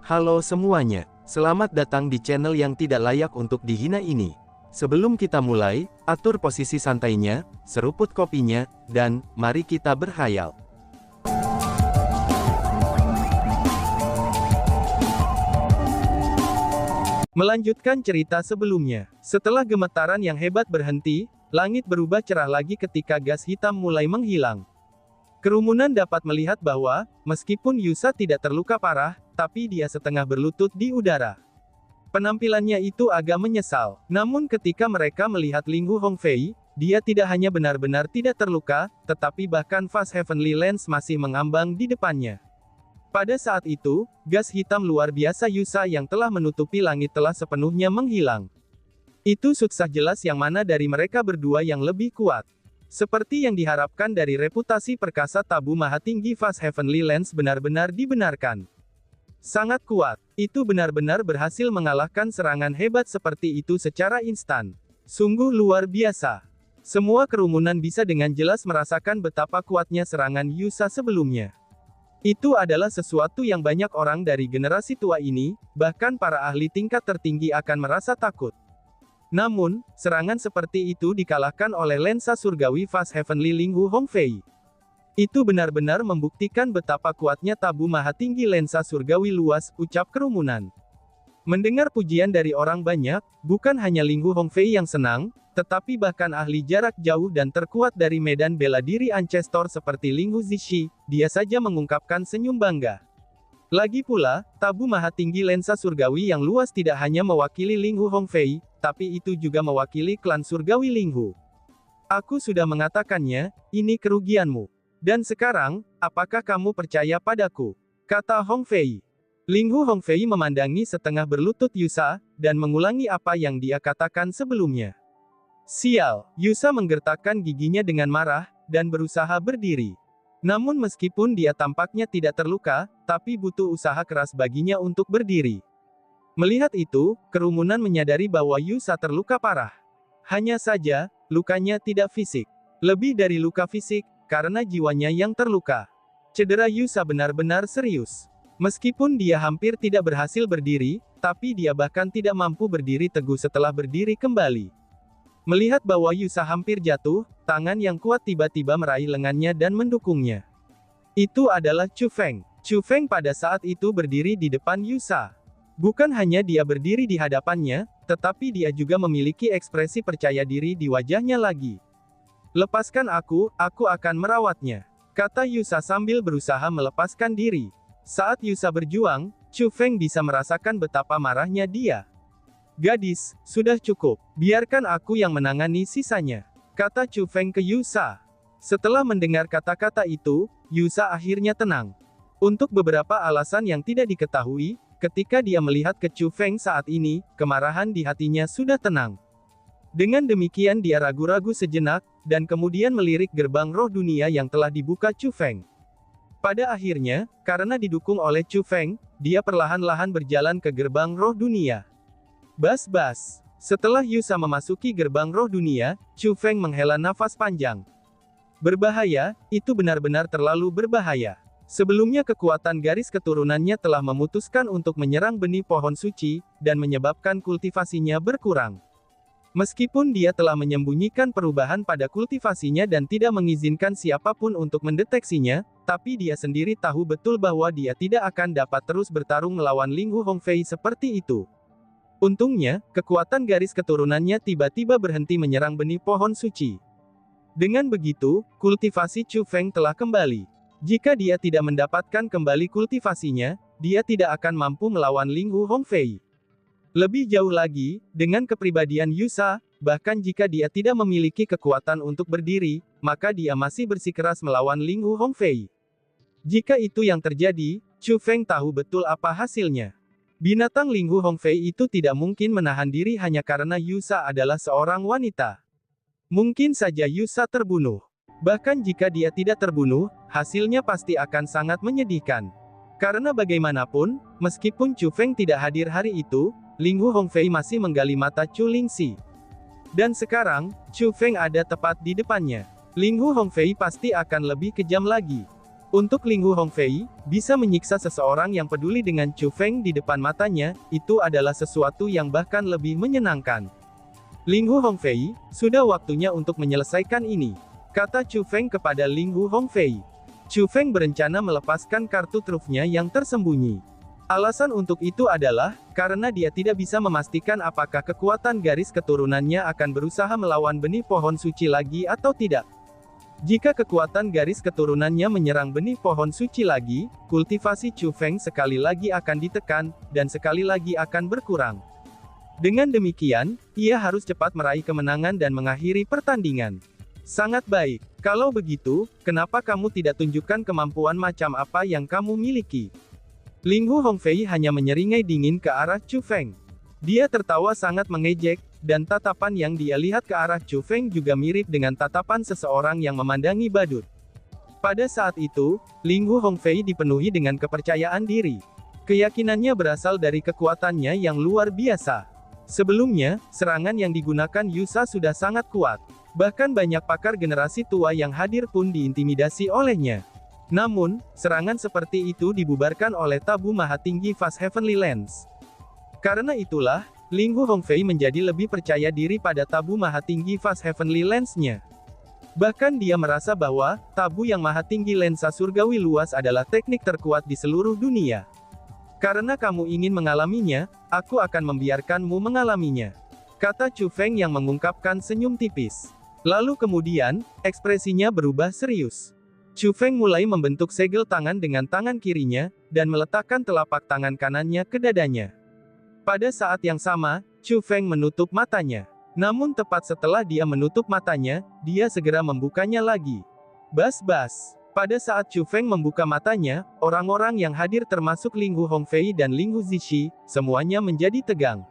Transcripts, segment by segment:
Halo semuanya, selamat datang di channel yang tidak layak untuk dihina ini. Sebelum kita mulai, atur posisi santainya, seruput kopinya, dan mari kita berkhayal. Melanjutkan cerita sebelumnya, setelah gemetaran yang hebat berhenti, langit berubah cerah lagi ketika gas hitam mulai menghilang. Kerumunan dapat melihat bahwa, meskipun Yusa tidak terluka parah, tapi dia setengah berlutut di udara. Penampilannya itu agak menyesal. Namun ketika mereka melihat Linghu Hongfei, dia tidak hanya benar-benar tidak terluka, tetapi bahkan Fast Heavenly Lens masih mengambang di depannya. Pada saat itu, gas hitam luar biasa Yusa yang telah menutupi langit telah sepenuhnya menghilang. Itu susah jelas yang mana dari mereka berdua yang lebih kuat. Seperti yang diharapkan dari reputasi perkasa tabu maha tinggi Fast Heavenly Lens benar-benar dibenarkan. Sangat kuat, itu benar-benar berhasil mengalahkan serangan hebat seperti itu secara instan. Sungguh luar biasa. Semua kerumunan bisa dengan jelas merasakan betapa kuatnya serangan Yusa sebelumnya. Itu adalah sesuatu yang banyak orang dari generasi tua ini, bahkan para ahli tingkat tertinggi akan merasa takut. Namun, serangan seperti itu dikalahkan oleh lensa surgawi Fast Heavenly Linghu Hongfei. Itu benar-benar membuktikan betapa kuatnya tabu maha tinggi lensa surgawi luas, ucap kerumunan. Mendengar pujian dari orang banyak, bukan hanya Linghu Hongfei yang senang, tetapi bahkan ahli jarak jauh dan terkuat dari medan bela diri Ancestor seperti Linghu Zishi, dia saja mengungkapkan senyum bangga. Lagi pula, tabu maha tinggi lensa surgawi yang luas tidak hanya mewakili Linghu Hongfei, tapi itu juga mewakili klan surgawi Linghu. Aku sudah mengatakannya, ini kerugianmu. Dan sekarang, apakah kamu percaya padaku? Kata Hongfei. Linghu Hongfei memandangi setengah berlutut Yusa, dan mengulangi apa yang dia katakan sebelumnya. Sial, Yusa menggertakkan giginya dengan marah, dan berusaha berdiri. Namun meskipun dia tampaknya tidak terluka, tapi butuh usaha keras baginya untuk berdiri. Melihat itu, kerumunan menyadari bahwa Yusa terluka parah. Hanya saja, lukanya tidak fisik. Lebih dari luka fisik, karena jiwanya yang terluka. Cedera Yusa benar-benar serius. Meskipun dia hampir tidak berhasil berdiri, tapi dia bahkan tidak mampu berdiri teguh setelah berdiri kembali. Melihat bahwa Yusa hampir jatuh, tangan yang kuat tiba-tiba meraih lengannya dan mendukungnya. Itu adalah Chu Feng. Chu Feng pada saat itu berdiri di depan Yusa. Bukan hanya dia berdiri di hadapannya, tetapi dia juga memiliki ekspresi percaya diri di wajahnya lagi. Lepaskan aku akan merawatnya, kata Yusa sambil berusaha melepaskan diri. Saat Yusa berjuang, Chu Feng bisa merasakan betapa marahnya dia. Gadis, sudah cukup, biarkan aku yang menangani sisanya, kata Chu Feng ke Yusa. Setelah mendengar kata-kata itu, Yusa akhirnya tenang. Untuk beberapa alasan yang tidak diketahui, ketika dia melihat ke Chu Feng saat ini, kemarahan di hatinya sudah tenang. Dengan demikian dia ragu-ragu sejenak, dan kemudian melirik gerbang roh dunia yang telah dibuka Chu Feng. Pada akhirnya, karena didukung oleh Chu Feng, dia perlahan-lahan berjalan ke gerbang roh dunia. Bas-bas. Setelah Yusa memasuki gerbang roh dunia, Chu Feng menghela nafas panjang. Berbahaya, itu benar-benar terlalu berbahaya. Sebelumnya kekuatan garis keturunannya telah memutuskan untuk menyerang benih pohon suci, dan menyebabkan kultivasinya berkurang. Meskipun dia telah menyembunyikan perubahan pada kultivasinya dan tidak mengizinkan siapapun untuk mendeteksinya, tapi dia sendiri tahu betul bahwa dia tidak akan dapat terus bertarung melawan Linghu Hongfei seperti itu. Untungnya, kekuatan garis keturunannya tiba-tiba berhenti menyerang benih pohon suci. Dengan begitu, kultivasi Chu Feng telah kembali. Jika dia tidak mendapatkan kembali kultivasinya, dia tidak akan mampu melawan Linghu Hongfei. Lebih jauh lagi, dengan kepribadian Yusa, bahkan jika dia tidak memiliki kekuatan untuk berdiri, maka dia masih bersikeras melawan Linghu Hongfei. Jika itu yang terjadi, Chu Feng tahu betul apa hasilnya. Binatang Linghu Hongfei itu tidak mungkin menahan diri hanya karena Yusa adalah seorang wanita. Mungkin saja Yusa terbunuh. Bahkan jika dia tidak terbunuh, hasilnya pasti akan sangat menyedihkan. Karena bagaimanapun, meskipun Chu Feng tidak hadir hari itu, Linghu Hongfei masih menggali mata Chu Lingxi. Dan sekarang, Chu Feng ada tepat di depannya. Linghu Hongfei pasti akan lebih kejam lagi. Untuk Ling Hu Hongfei, bisa menyiksa seseorang yang peduli dengan Chu Feng di depan matanya, itu adalah sesuatu yang bahkan lebih menyenangkan. Ling Hu Hongfei, sudah waktunya untuk menyelesaikan ini, kata Chu Feng kepada Ling Hu Hongfei. Chu Feng berencana melepaskan kartu trufnya yang tersembunyi. Alasan untuk itu adalah, karena dia tidak bisa memastikan apakah kekuatan garis keturunannya akan berusaha melawan benih pohon suci lagi atau tidak. Jika kekuatan garis keturunannya menyerang benih pohon suci lagi, kultivasi Chu Feng sekali lagi akan ditekan, dan sekali lagi akan berkurang. Dengan demikian, ia harus cepat meraih kemenangan dan mengakhiri pertandingan. Sangat baik. Kalau begitu, kenapa kamu tidak tunjukkan kemampuan macam apa yang kamu miliki? Ling Hu Hongfei hanya menyeringai dingin ke arah Chu Feng. Dia tertawa sangat mengejek, dan tatapan yang dia lihat ke arah Chu Feng juga mirip dengan tatapan seseorang yang memandangi badut. Pada saat itu, Ling Hu Hongfei dipenuhi dengan kepercayaan diri. Keyakinannya berasal dari kekuatannya yang luar biasa. Sebelumnya, serangan yang digunakan Yusa sudah sangat kuat. Bahkan banyak pakar generasi tua yang hadir pun diintimidasi olehnya. Namun, serangan seperti itu dibubarkan oleh tabu maha tinggi Fast Heavenly Lens. Karena itulah, Ling Hu Hongfei menjadi lebih percaya diri pada tabu maha tinggi Fast Heavenly Lens-nya. Bahkan dia merasa bahwa, tabu yang maha tinggi lensa surgawi luas adalah teknik terkuat di seluruh dunia. Karena kamu ingin mengalaminya, aku akan membiarkanmu mengalaminya, kata Chu Feng yang mengungkapkan senyum tipis. Lalu kemudian, ekspresinya berubah serius. Chu Feng mulai membentuk segel tangan dengan tangan kirinya, dan meletakkan telapak tangan kanannya ke dadanya. Pada saat yang sama, Chu Feng menutup matanya. Namun tepat setelah dia menutup matanya, dia segera membukanya lagi. Bas-bas. Pada saat Chu Feng membuka matanya, orang-orang yang hadir termasuk Ling Hu Hongfei dan Ling Hu Zishi, semuanya menjadi tegang.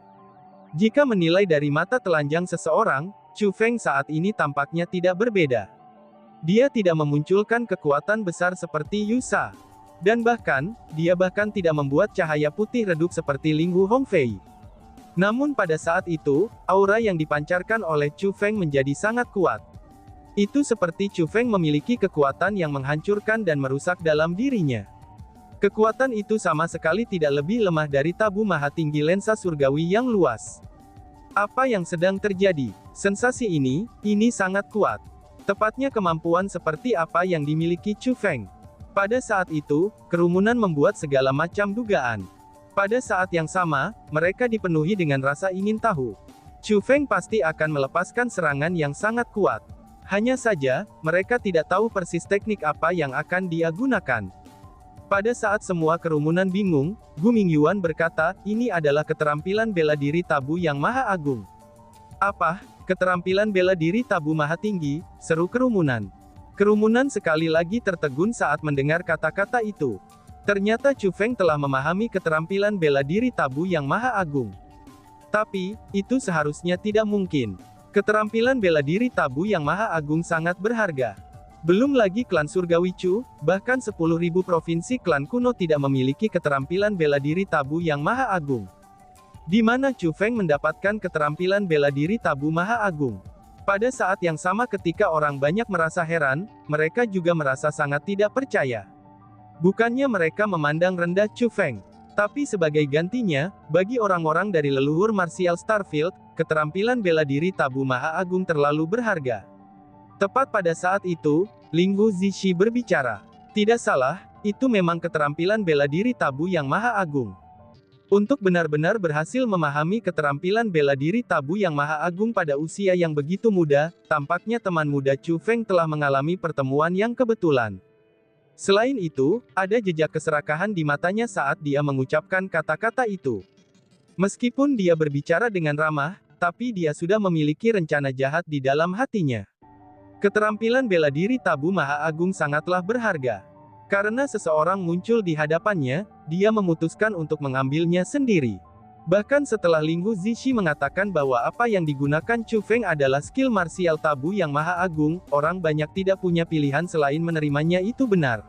Jika menilai dari mata telanjang seseorang, Chu Feng saat ini tampaknya tidak berbeda. Dia tidak memunculkan kekuatan besar seperti Yusa. Dan bahkan, dia bahkan tidak membuat cahaya putih redup seperti Ling Hu Hongfei. Namun pada saat itu, aura yang dipancarkan oleh Chu Feng menjadi sangat kuat. Itu seperti Chu Feng memiliki kekuatan yang menghancurkan dan merusak dalam dirinya. Kekuatan itu sama sekali tidak lebih lemah dari tabu maha tinggi lensa surgawi yang luas. Apa yang sedang terjadi? Sensasi ini sangat kuat. Tepatnya kemampuan seperti apa yang dimiliki Chu Feng. Pada saat itu, kerumunan membuat segala macam dugaan. Pada saat yang sama, mereka dipenuhi dengan rasa ingin tahu. Chu Feng pasti akan melepaskan serangan yang sangat kuat. Hanya saja, mereka tidak tahu persis teknik apa yang akan dia gunakan. Pada saat semua kerumunan bingung, Gu Mingyuan berkata, ini adalah keterampilan bela diri tabu yang maha agung. Apa? Keterampilan bela diri tabu maha tinggi, seru kerumunan. Kerumunan sekali lagi tertegun saat mendengar kata-kata itu. Ternyata Chu Feng telah memahami keterampilan bela diri tabu yang maha agung. Tapi, itu seharusnya tidak mungkin. Keterampilan bela diri tabu yang maha agung sangat berharga. Belum lagi klan surgawi Chu, bahkan 10.000 provinsi klan kuno tidak memiliki keterampilan bela diri tabu yang maha agung. Di mana Chu Feng mendapatkan keterampilan bela diri tabu maha agung? Pada saat yang sama ketika orang banyak merasa heran, mereka juga merasa sangat tidak percaya. Bukannya mereka memandang rendah Chu Feng. Tapi sebagai gantinya, bagi orang-orang dari leluhur martial Starfield, keterampilan bela diri tabu maha agung terlalu berharga. Tepat pada saat itu, Ling Hu Zishi berbicara. Tidak salah, itu memang keterampilan bela diri tabu yang maha agung. Untuk benar-benar berhasil memahami keterampilan bela diri tabu yang maha agung pada usia yang begitu muda, tampaknya teman muda Chu Feng telah mengalami pertemuan yang kebetulan. Selain itu, ada jejak keserakahan di matanya saat dia mengucapkan kata-kata itu. Meskipun dia berbicara dengan ramah, tapi dia sudah memiliki rencana jahat di dalam hatinya. Keterampilan bela diri tabu maha agung sangatlah berharga. Karena seseorang muncul di hadapannya, dia memutuskan untuk mengambilnya sendiri. Bahkan setelah Ling Hu Zishi mengatakan bahwa apa yang digunakan Chu Feng adalah skill martial tabu yang maha agung, orang banyak tidak punya pilihan selain menerimanya itu benar.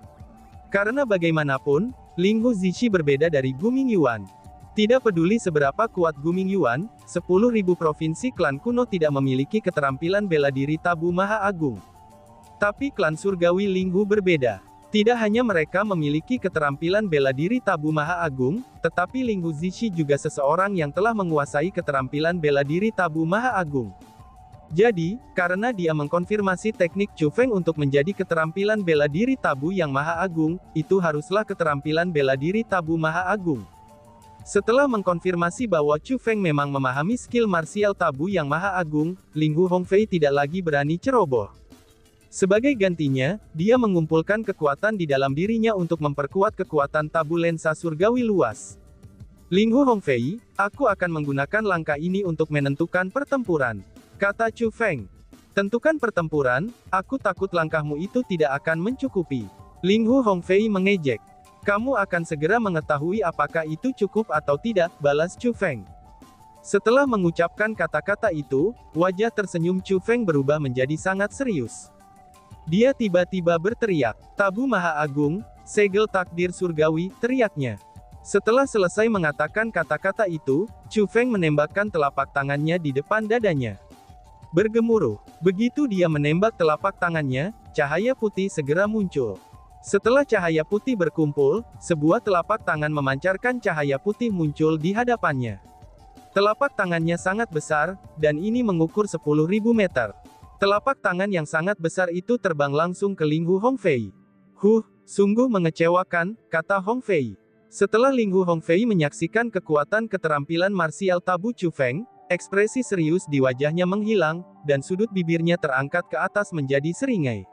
Karena bagaimanapun, Ling Hu Zishi berbeda dari Gu Mingyuan. Tidak peduli seberapa kuat Gu Mingyuan, 10.000 provinsi klan kuno tidak memiliki keterampilan bela diri tabu maha agung. Tapi klan surgawi Ling Hu berbeda. Tidak hanya mereka memiliki keterampilan bela diri Tabu Maha Agung, tetapi Ling Hu Zishi juga seseorang yang telah menguasai keterampilan bela diri Tabu Maha Agung. Jadi, karena dia mengkonfirmasi teknik Chu Feng untuk menjadi keterampilan bela diri Tabu yang Maha Agung, itu haruslah keterampilan bela diri Tabu Maha Agung. Setelah mengkonfirmasi bahwa Chu Feng memang memahami skill martial Tabu yang Maha Agung, Ling Hu Hongfei tidak lagi berani ceroboh. Sebagai gantinya, dia mengumpulkan kekuatan di dalam dirinya untuk memperkuat kekuatan Tabu lensa surgawi luas. Ling Hu Hongfei, aku akan menggunakan langkah ini untuk menentukan pertempuran, kata Chu Feng. Tentukan pertempuran, aku takut langkahmu itu tidak akan mencukupi. Ling Hu Hongfei mengejek. Kamu akan segera mengetahui apakah itu cukup atau tidak, balas Chu Feng. Setelah mengucapkan kata-kata itu, wajah tersenyum Chu Feng berubah menjadi sangat serius. Dia tiba-tiba berteriak, Tabu Maha Agung, segel takdir surgawi, teriaknya. Setelah selesai mengatakan kata-kata itu, Chu Feng menembakkan telapak tangannya di depan dadanya. Bergemuruh. Begitu dia menembak telapak tangannya, cahaya putih segera muncul. Setelah cahaya putih berkumpul, sebuah telapak tangan memancarkan cahaya putih muncul di hadapannya. Telapak tangannya sangat besar, dan ini mengukur 10.000 meter. Telapak tangan yang sangat besar itu terbang langsung ke Ling Hu Hongfei. Sungguh mengecewakan, kata Hongfei. Setelah Ling Hu Hongfei menyaksikan kekuatan keterampilan martial Tabu Chu Feng, ekspresi serius di wajahnya menghilang, dan sudut bibirnya terangkat ke atas menjadi seringai.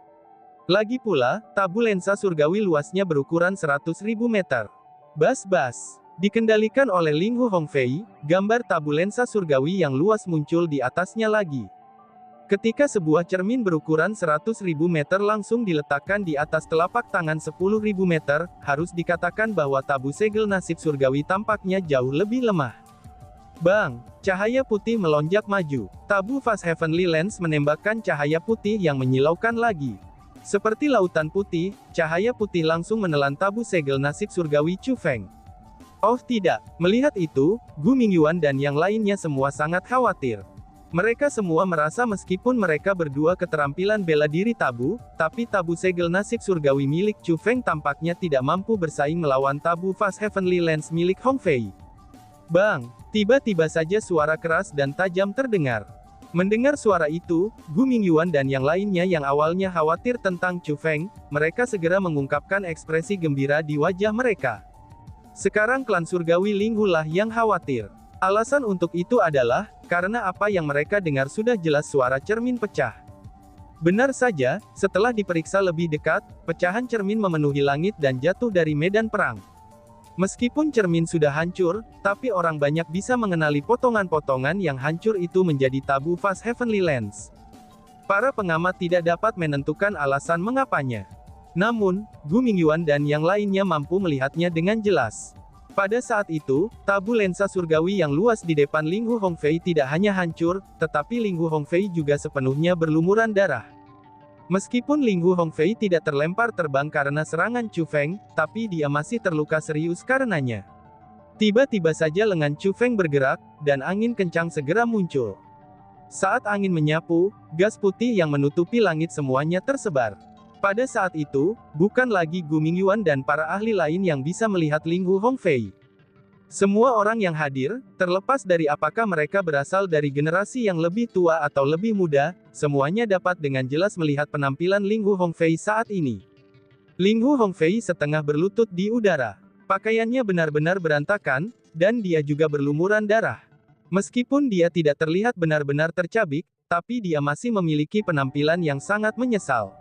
Lagi pula, Tabu lensa surgawi luasnya berukuran 100.000 meter. Bas-bas. Dikendalikan oleh Ling Hu Hongfei, gambar Tabu lensa surgawi yang luas muncul di atasnya lagi. Ketika sebuah cermin berukuran 100.000 meter langsung diletakkan di atas telapak tangan 10.000 meter, harus dikatakan bahwa Tabu segel nasib surgawi tampaknya jauh lebih lemah. Bang! Cahaya putih melonjak maju. Tabu Fast Heavenly Lens menembakkan cahaya putih yang menyilaukan lagi. Seperti lautan putih, cahaya putih langsung menelan Tabu segel nasib surgawi Chu Feng. Oh tidak! Melihat itu, Gu Mingyuan dan yang lainnya semua sangat khawatir. Mereka semua merasa meskipun mereka berdua keterampilan bela diri Tabu, tapi Tabu segel nasib surgawi milik Chu Feng tampaknya tidak mampu bersaing melawan Tabu Fast Heavenly Lens milik Hongfei. Bang! Tiba-tiba saja suara keras dan tajam terdengar. Mendengar suara itu, Gu Mingyuan dan yang lainnya yang awalnya khawatir tentang Chu Feng, mereka segera mengungkapkan ekspresi gembira di wajah mereka. Sekarang klan surgawi Ling Hu lah yang khawatir. Alasan untuk itu adalah, karena apa yang mereka dengar sudah jelas suara cermin pecah. Benar saja, setelah diperiksa lebih dekat, pecahan cermin memenuhi langit dan jatuh dari medan perang. Meskipun cermin sudah hancur, tapi orang banyak bisa mengenali potongan-potongan yang hancur itu menjadi Tabu Fast Heavenly Lens. Para pengamat tidak dapat menentukan alasan mengapanya. Namun, Gu Mingyuan dan yang lainnya mampu melihatnya dengan jelas. Pada saat itu, Tabu lensa surgawi yang luas di depan Ling Hu Hongfei tidak hanya hancur, tetapi Ling Hu Hongfei juga sepenuhnya berlumuran darah. Meskipun Ling Hu Hongfei tidak terlempar terbang karena serangan Chu Feng, tapi dia masih terluka serius karenanya. Tiba-tiba saja lengan Chu Feng bergerak, dan angin kencang segera muncul. Saat angin menyapu, gas putih yang menutupi langit semuanya tersebar. Pada saat itu, bukan lagi Gu Mingyuan dan para ahli lain yang bisa melihat Ling Hu Hongfei. Semua orang yang hadir, terlepas dari apakah mereka berasal dari generasi yang lebih tua atau lebih muda, semuanya dapat dengan jelas melihat penampilan Ling Hu Hongfei saat ini. Ling Hu Hongfei setengah berlutut di udara. Pakaiannya benar-benar berantakan, dan dia juga berlumuran darah. Meskipun dia tidak terlihat benar-benar tercabik, tapi dia masih memiliki penampilan yang sangat menyesal.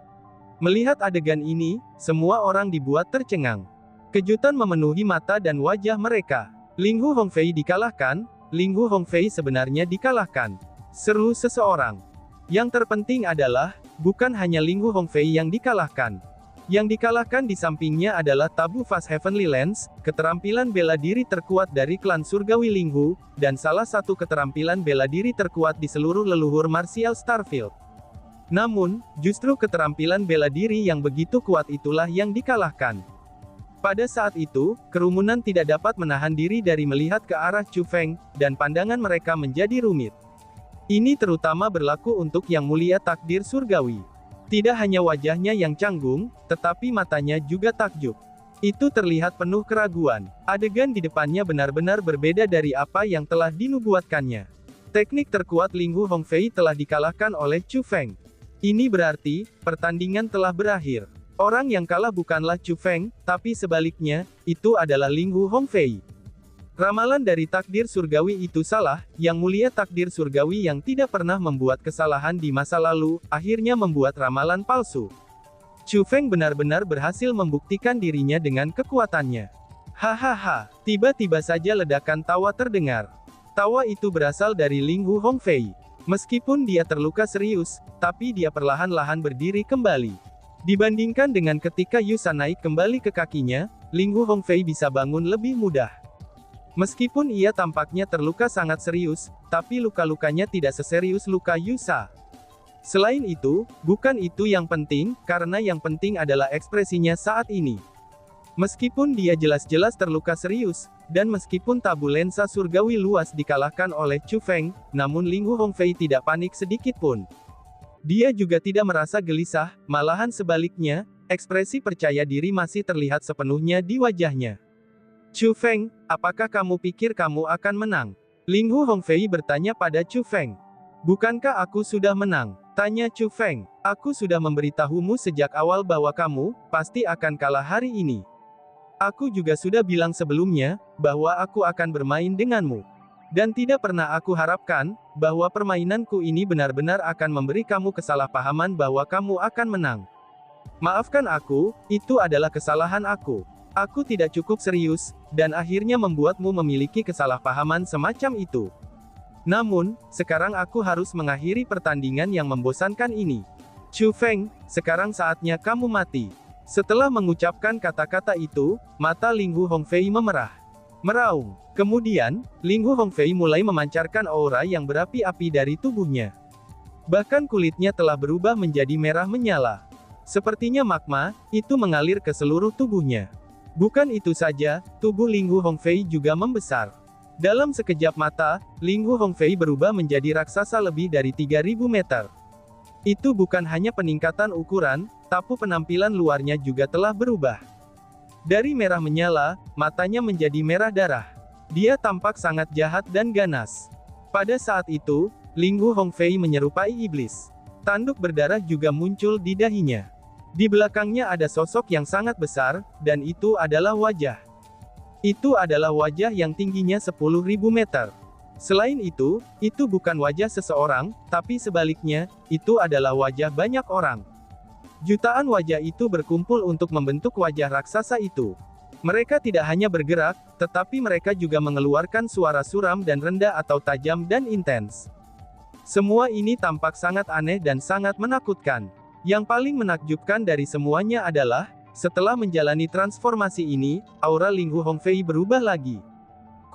Melihat adegan ini, semua orang dibuat tercengang. Kejutan memenuhi mata dan wajah mereka. Ling Hu Hongfei dikalahkan, Ling Hu Hongfei sebenarnya dikalahkan. Seru seseorang. Yang terpenting adalah, bukan hanya Ling Hu Hongfei yang dikalahkan. Yang dikalahkan di sampingnya adalah Tabu Fast Heavenly Lens, keterampilan bela diri terkuat dari klan surgawi Ling Hu, dan salah satu keterampilan bela diri terkuat di seluruh leluhur martial Starfield. Namun, justru keterampilan bela diri yang begitu kuat itulah yang dikalahkan. Pada saat itu, kerumunan tidak dapat menahan diri dari melihat ke arah Chu Feng, dan pandangan mereka menjadi rumit. Ini terutama berlaku untuk yang mulia takdir surgawi. Tidak hanya wajahnya yang canggung, tetapi matanya juga takjub. Itu terlihat penuh keraguan. Adegan di depannya benar-benar berbeda dari apa yang telah dinubuatkannya. Teknik terkuat Linghu Hongfei telah dikalahkan oleh Chu Feng. Ini berarti, pertandingan telah berakhir. Orang yang kalah bukanlah Chu Feng, tapi sebaliknya, itu adalah Linghu Hongfei. Ramalan dari takdir surgawi itu salah, yang mulia takdir surgawi yang tidak pernah membuat kesalahan di masa lalu, akhirnya membuat ramalan palsu. Chu Feng benar-benar berhasil membuktikan dirinya dengan kekuatannya. Hahaha, tiba-tiba saja ledakan tawa terdengar. Tawa itu berasal dari Linghu Hongfei. Meskipun dia terluka serius, tapi dia perlahan-lahan berdiri kembali. Dibandingkan dengan ketika Yusa naik kembali ke kakinya, Linghu Hongfei bisa bangun lebih mudah. Meskipun ia tampaknya terluka sangat serius, tapi luka-lukanya tidak seserius luka Yusa. Selain itu, bukan itu yang penting, karena yang penting adalah ekspresinya saat ini. Meskipun dia jelas-jelas terluka serius, dan meskipun tabu lensa surgawi luas dikalahkan oleh Chu Feng, namun Linghu Hongfei tidak panik sedikit pun. Dia juga tidak merasa gelisah, malahan sebaliknya, ekspresi percaya diri masih terlihat sepenuhnya di wajahnya. Chu Feng, apakah kamu pikir kamu akan menang? Linghu Hongfei bertanya pada Chu Feng. Bukankah aku sudah menang? Tanya Chu Feng. Aku sudah memberitahumu sejak awal bahwa kamu pasti akan kalah hari ini. Aku juga sudah bilang sebelumnya, bahwa aku akan bermain denganmu. Dan tidak pernah aku harapkan, bahwa permainanku ini benar-benar akan memberi kamu kesalahpahaman bahwa kamu akan menang. Maafkan aku, itu adalah kesalahan aku. Aku tidak cukup serius, dan akhirnya membuatmu memiliki kesalahpahaman semacam itu. Namun, sekarang aku harus mengakhiri pertandingan yang membosankan ini. Chu Feng, sekarang saatnya kamu mati. Setelah mengucapkan kata-kata itu, mata Linghu Hongfei memerah. Meraung. Kemudian, Linghu Hongfei mulai memancarkan aura yang berapi-api dari tubuhnya. Bahkan kulitnya telah berubah menjadi merah menyala. Sepertinya magma, itu mengalir ke seluruh tubuhnya. Bukan itu saja, tubuh Linghu Hongfei juga membesar. Dalam sekejap mata, Linghu Hongfei berubah menjadi raksasa lebih dari 3000 meter. Itu bukan hanya peningkatan ukuran, tapi penampilan luarnya juga telah berubah. Dari merah menyala, matanya menjadi merah darah. Dia tampak sangat jahat dan ganas. Pada saat itu, Linghu Hongfei menyerupai iblis. Tanduk berdarah juga muncul di dahinya. Di belakangnya ada sosok yang sangat besar, dan itu adalah wajah. Itu adalah wajah yang tingginya 10.000 meter. Selain itu bukan wajah seseorang, tapi sebaliknya, itu adalah wajah banyak orang. Jutaan wajah itu berkumpul untuk membentuk wajah raksasa itu. Mereka tidak hanya bergerak, tetapi mereka juga mengeluarkan suara suram dan rendah atau tajam dan intens. Semua ini tampak sangat aneh dan sangat menakutkan. Yang paling menakjubkan dari semuanya adalah, setelah menjalani transformasi ini, aura Linghu Hongfei berubah lagi.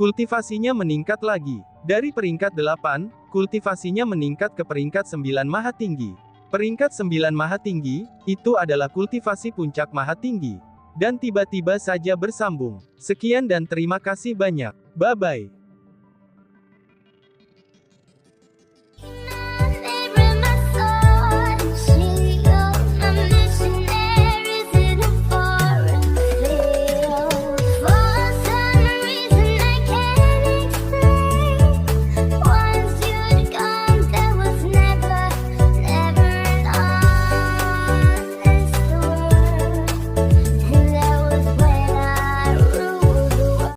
Kultivasinya meningkat lagi. Dari peringkat 8, kultivasinya meningkat ke peringkat 9 Maha Tinggi. Peringkat 9 Maha Tinggi, itu adalah kultivasi puncak Maha Tinggi. Dan tiba-tiba saja bersambung. Sekian dan terima kasih banyak. Bye-bye.